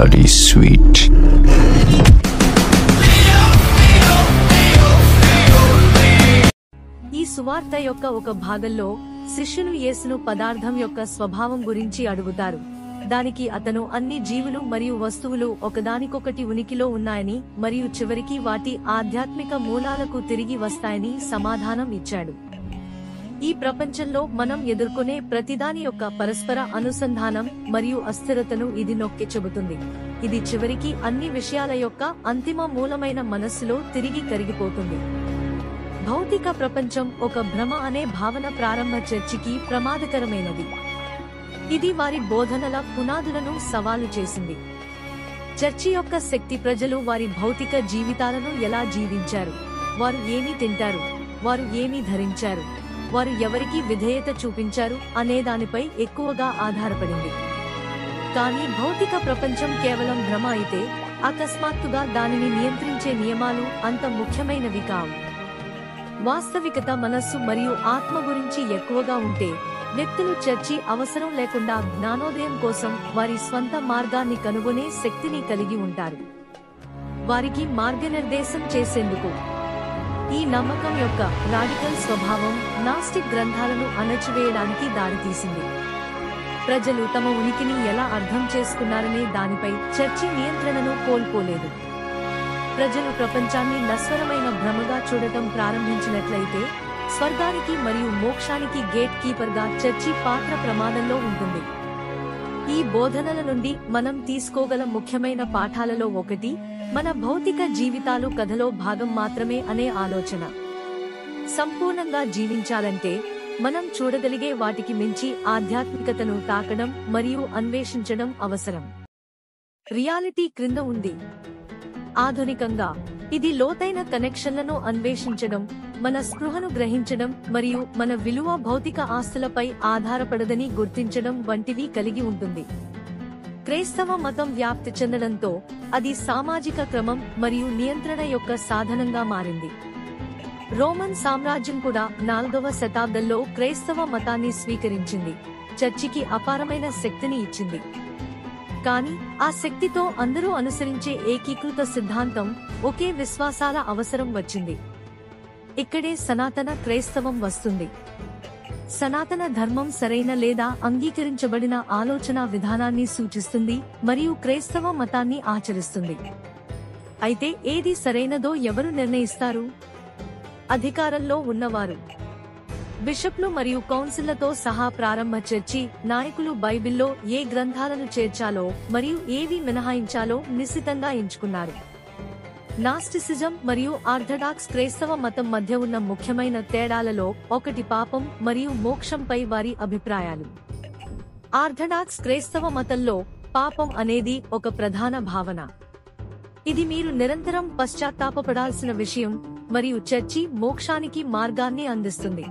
bloody sweet. ఈ సువార్త యొక్క ఒక భాగంలో శిష్యులు యేసును పదార్థం యొక్క స్వభావం గురించి అడుగుతారు. దానికి అతను అన్ని జీవులు మరియు వస్తువులు ఒకదానికొకటి ఉనికిలో ఉన్నాయని మరియు చివరికి వాటి ఆధ్యాత్మిక మూలాలకు తిరిగి వస్తాయని సమాధానం ఇచ్చాడు. ఈ ప్రపంచంలో మనం ఎదుర్కొనే ప్రతిదాని యొక్క పరస్పర అనుసంధానం మరియు అస్థిరతను ఇది నొక్కి చెబుతుంది. ఇది చివరికి అన్ని విషయాల యొక్క అంతిమ మూలమైన మనస్సులో తిరిగి కరిగిపోతుంది. భౌతిక ప్రపంచం ఒక భ్రమ అనే భావన ప్రారంభ చర్చికి ప్రమాదకరమైనది. ఇది వారి బోధనల పునాదులను సవాలు చేసింది. చర్చి యొక్క శక్తి ప్రజలు వారి భౌతిక జీవితాలను ఎలా జీవించారు, వారు ఏమి తింటారు, వారు ఏమి ధరించారు, వారు ఎవరికి విధేయత చూపించారు అనే దానిపై ఎక్కువగా ఆధారపడింది. కానీ భౌతిక ప్రపంచం కేవలం భ్రమ అయితే అకస్మాత్తుగా దానిని నియంత్రించే నియమాలు అంత ముఖ్యమైనవి కావు. వాస్తవికత మనస్సు మరియు ఆత్మ గురించి ఎక్కువగా ఉంటే వ్యక్తులు చర్చి అవసరం లేకుండా జ్ఞానోదయం కోసం వారి స్వంత మార్గాన్ని కనుగొనే శక్తిని కలిగి ఉంటారు. వారికి మార్గనిర్దేశం చేసేందుకు ఈ నమ్మకం యొక్క రాడికల్ స్వభావం నాస్టిక్ గ్రంథాలను అణచివేయడానికి దారితీసింది. ప్రజలు తమ ఉనికిని ఎలా అర్థం చేసుకున్నారనే దానిపై చర్చి నియంత్రణను కోల్పోలేదు. ప్రజలు ప్రపంచాన్ని నశ్వరమైన భ్రమగా చూడటం ప్రారంభించినట్లయితే స్వర్గానికి మరియు మోక్షానికి గేట్ కీపర్ గా చర్చి పాత్ర ప్రమాదంలో ఉంటుంది. ఈ బోధనల నుండి మనం తీసుకోగల ముఖ్యమైన పాఠాలలో ఒకటి మన భౌతిక జీవితాలు కథలో భాగం మాత్రమే అనే ఆలోచన. సంపూర్ణంగా జీవించాలంటే మనం చూడగలిగే వాటికి మించి ఆధ్యాత్మికతను తాకడం మరియు అన్వేషించడం అవసరం. రియాలిటీ క్రింద ఉంది. ఆధునికంగా ఇది లోతైన కనెక్షన్లను అన్వేషించడం, మన స్పృహను గ్రహించడం మరియు మన విలువ భౌతిక ఆస్తులపై ఆధారపడదని గుర్తించడం వంటివి కలిగి ఉంటుంది. క్రైస్తవ మతం వ్యాప్తి చెందడంతో అది సామాజిక క్రమం మరియు నియంత్రణ యొక్క సాధనంగా మారింది. రోమన్ సామ్రాజ్యం కూడా 4వ శతాబ్దంలో క్రైస్తవ మతాన్ని స్వీకరించింది, చర్చికి అపారమైన శక్తిని ఇచ్చింది. కానీ ఆ శక్తితో అందరూ అనుసరించే ఏకీకృత సిద్ధాంతం, ఒకే విశ్వాసాల అవసరం వచ్చింది. ఇక్కడే సనాతన క్రైస్తవం వస్తుంది. సనాతన ధర్మం సరైన లేదా అంగీకరించబడిన ఆలోచన విధానాన్ని సూచిస్తుంది మరియు క్రైస్తవ మతాన్ని ఆచరిస్తుంది. అయితే ఏది సరైనదో ఎవరు నిర్ణయిస్తారు? అధికారంలో ఉన్నవారు. బిషప్లు మరియు కౌన్సిల్లతో సహా ప్రారంభ చర్చి నాయకులు బైబిల్లో ఏ గ్రంథాలను చేర్చాలో మరియు ఏవి మినహాయించాలో నిశితంగా ఎంచుకున్నారు. నాస్టిసిజం మరియు ఆర్థడాక్స్ క్రైస్తవ మతం మధ్య ఉన్న ముఖ్యమైన తేడాలలో ఒకటి పాపం మరియు మోక్షంపై వారి అభిప్రాయాలు. ఆర్థడాక్స్ క్రైస్తవ మతంలో పాపం అనేది ఒక ప్రధాన భావన. ఇది మీరు నిరంతరం పశ్చాత్తాపపడాల్సిన విషయం మరియు చర్చి మోక్షానికి మార్గాన్ని అందిస్తుంది.